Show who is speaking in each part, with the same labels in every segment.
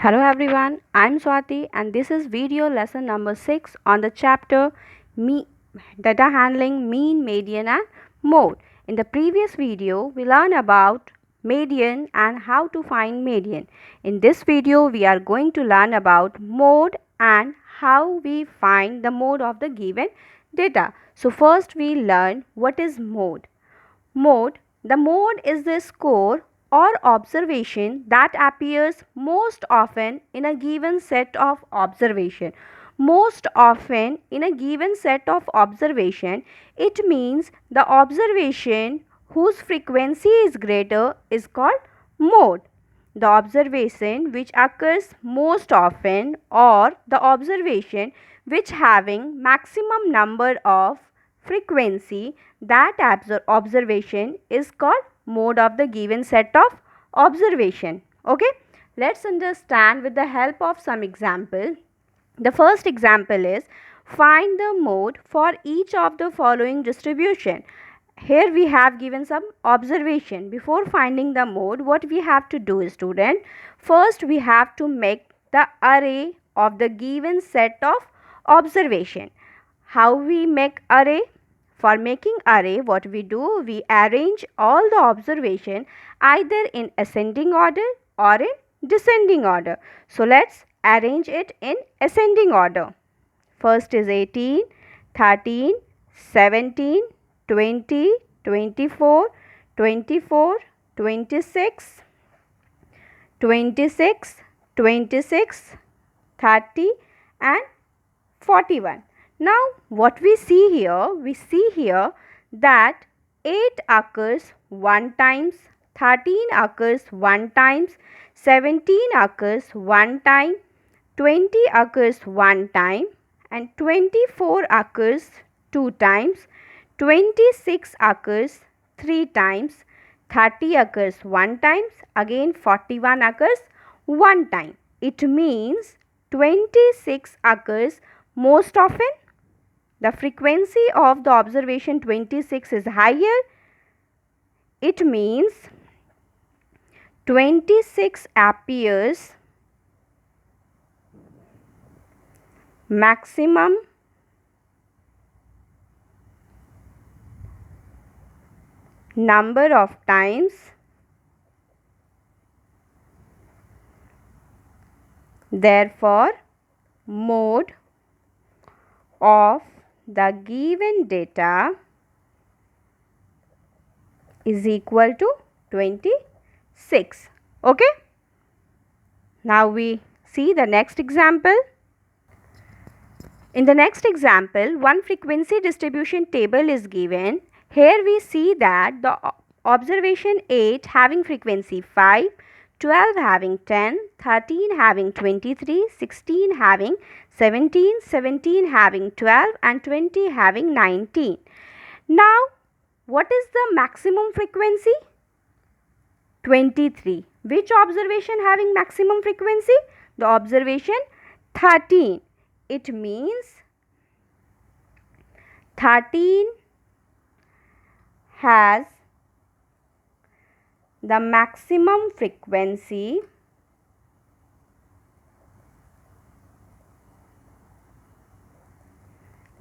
Speaker 1: Hello everyone, I'm Swati and this is video lesson number 6 on the chapter Data Handling, Mean, Median and Mode. In the previous video, we learned about median and how to find median. In this video, we are going to learn about mode and how we find the mode of the given data. So first we learn what is mode. The mode is the score or observation that appears most often in a given set of observation. Most often in a given set of observation, it means the observation whose frequency is greater is called mode. The observation which occurs most often or the observation which having maximum number of frequency, that observation is called mode of the given set of observation. Okay, let's understand with the help of some example. The first example is find the mode for each of the following distribution. Here we have given some observation. Before finding the mode, what we have to do is, student, first we have to make the array of the given set of observation. How we make array? For making array, what we do, we arrange all the observation either in ascending order or in descending order. So let's arrange it in ascending order. First is 18, 13, 17, 20, 24, 24, 26, 26, 26, 30 and 41. Now what we see here that 8 occurs 1 times, 13 occurs 1 times, 17 occurs 1 time, 20 occurs 1 time and 24 occurs 2 times, 26 occurs 3 times, 30 occurs 1 times, again 41 occurs 1 time. It means 26 occurs most often. The frequency of the observation 26 is higher. It means 26 appears maximum number of times. Therefore, mode of the given data is equal to 26. Okay. Now we see the next example. In the next example, one frequency distribution table is given. Here we see that the observation 8 having frequency 5, 12 having 10, 13 having 23, 16 having 17, 17 having 12 and 20 having 19. Now, what is the maximum frequency? 23. Which observation having maximum frequency? The observation 13. It means 13 has the maximum frequency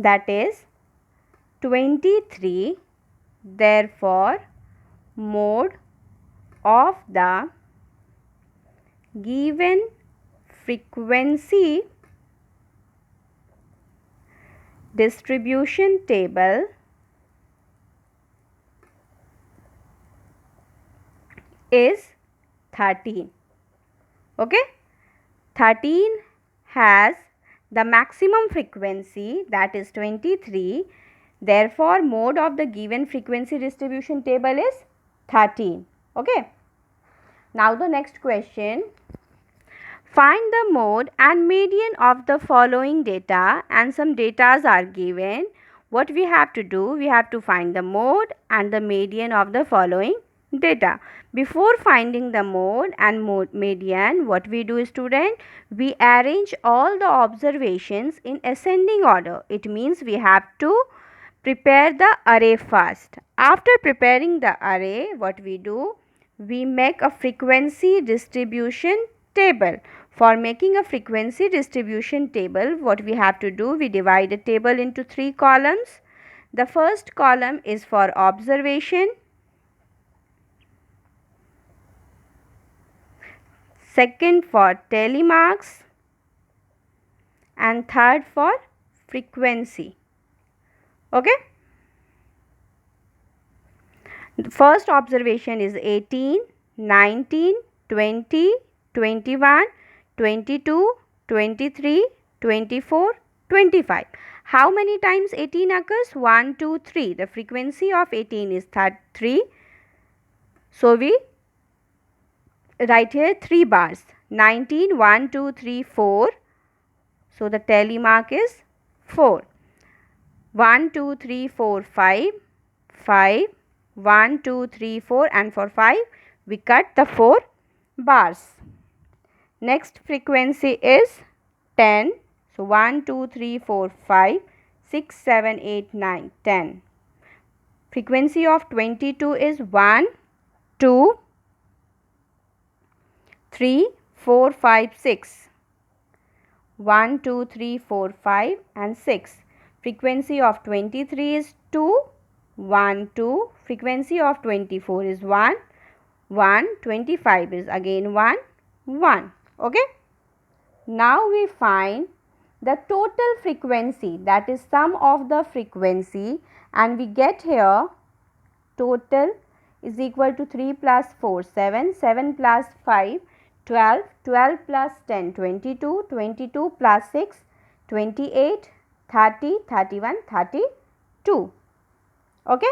Speaker 1: that is 23. Therefore, mode of the given frequency distribution table is 13. Okay, 13 has the maximum frequency that is 23. Therefore, mode of the given frequency distribution table is 13. Okay. Now the next question. Find the mode and median of the following data, and some datas are given. What we have to do? We have to find the mode and the median of the following data. Before finding the mode and median, what we do, student, we arrange all the observations in ascending order. It means we have to prepare the array first. After preparing the array, what we do? We make a frequency distribution table. For making a frequency distribution table, what we have to do, we divide a table into 3 columns. The first column is for observation, second for telemarks, and third for frequency. Okay. The first observation is 18, 19, 20, 21, 22, 23, 24, 25. How many times 18 occurs? 1, 2, 3. The frequency of 18 is 3. So we write here 3 bars. 19, 1, 2, 3, 4. So the telemark is 4. 1, 2, 3, 4, 5. 5. 1, 2, 3, 4, and for 5 we cut the 4 bars. Next frequency is 10. So 1, 2, 3, 4, 5, 6, 7, 8, 9, 10. Frequency of 22 is 1, 2, 3, 4, 5, 6. 1, 2, 3, 4, 5 and 6. Frequency of 23 is 2, 1, 2. Frequency of 24 is 1, 1. 25 is again 1, 1. Okay. Now we find the total frequency, that is sum of the frequency, and we get here total is equal to 3 plus 4, 7, 7 plus 5, 12, 12 plus 10, 22, 22 plus 6, 28, 30, 31, 32. Okay.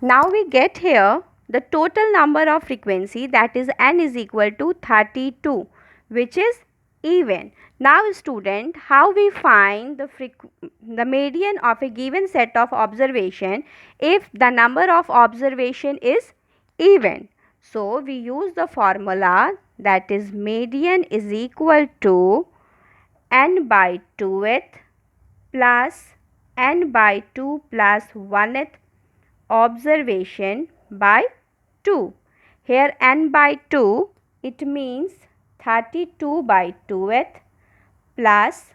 Speaker 1: Now we get here the total number of frequency, that is n is equal to 32, which is even. Now student, how we find the median of a given set of observation if the number of observation is even? So we use the formula, that is median is equal to n by 2th plus n by 2 plus 1th observation by 2. Here n by 2, it means 32 by 2th plus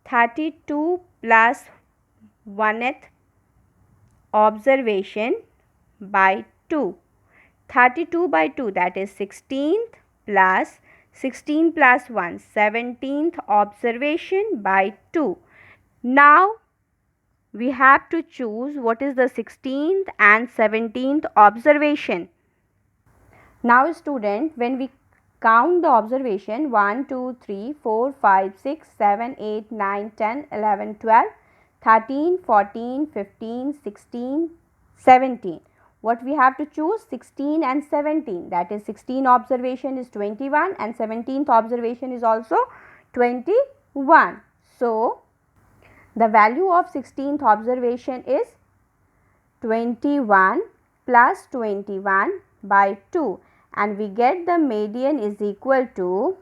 Speaker 1: 32 plus 1th observation by 2. 32 by 2, that is 16th plus 16 plus 1, 17th observation by 2. Now we have to choose what is the 16th and 17th observation. Now student, when we count the observation 1, 2, 3, 4, 5, 6, 7, 8, 9, 10, 11, 12, 13, 14, 15, 16, 17. What we have to choose? 16 and 17. That is 16 observation is 21 and 17th observation is also 21. So the value of 16th observation is 21 plus 21 by 2, and we get the median is equal to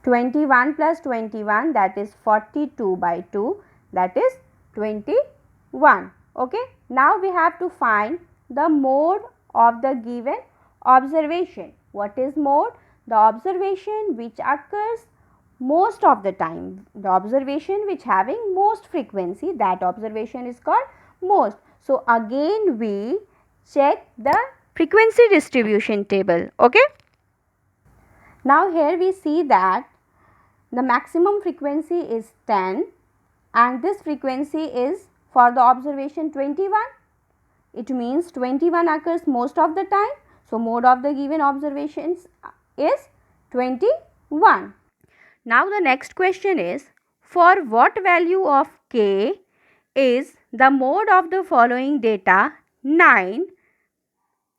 Speaker 1: 21 plus 21, that is 42 by 2, that is 21. Okay. Now we have to find the mode of the given observation. What is mode? The observation which occurs most of the time, the observation which having most frequency, that observation is called most. So again we check the frequency distribution table. Okay. Now here we see that the maximum frequency is 10 and this frequency is for the observation 21. It means 21 occurs most of the time. So mode of the given observations is 21. Now the next question is, for what value of k is the mode of the following data 9,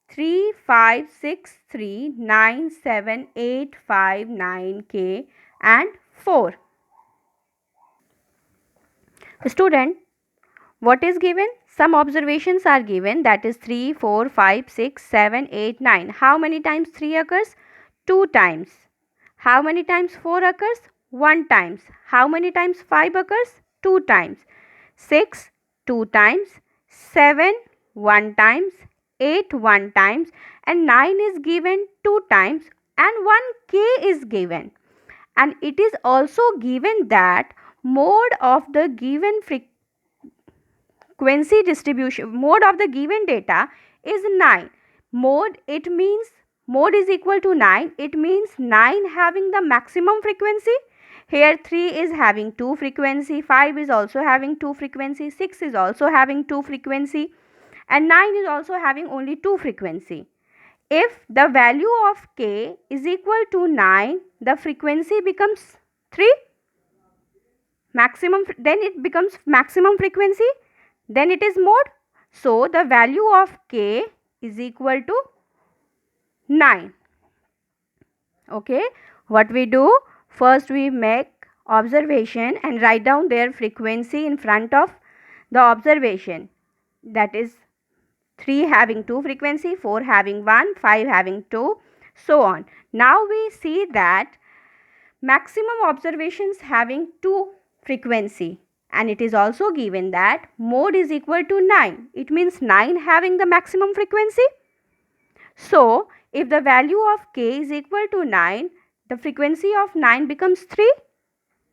Speaker 1: 3, 5, 6, 3, 9, 7, 8, 5, 9, k and 4. Student, what is given? Some observations are given, that is 3, 4, 5, 6, 7, 8, 9. How many times 3 occurs? 2 times. How many times 4 occurs? 1 times. How many times 5 occurs? 2 times. 6, 2 times. 7, 1 times. 8 one times and 9 is given 2 times and 1k is given. And it is also given that mode of the given frequency distribution, mode of the given data is 9. Mode, it means mode is equal to 9. It means 9 having the maximum frequency. Here 3 is having 2 frequency, 5 is also having 2 frequency, 6 is also having 2 frequency, and 9 is also having only 2 frequency. If the value of k is equal to 9, the frequency becomes 3 maximum, then it becomes maximum frequency, then it is mode. So the value of k is equal to 9. Okay, what we do? First we make observation and write down their frequency in front of the observation. That is 3 having 2 frequency, 4 having 1, 5 having 2, so on. Now we see that maximum observations having 2 frequency, and it is also given that mode is equal to 9. It means 9 having the maximum frequency. So if the value of k is equal to 9, the frequency of 9 becomes 3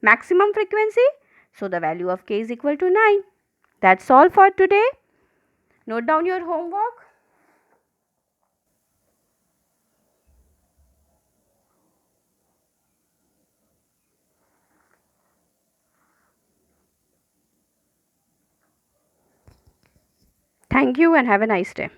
Speaker 1: maximum frequency. So the value of k is equal to 9. That's all for today. Note down your homework. Thank you and have a nice day.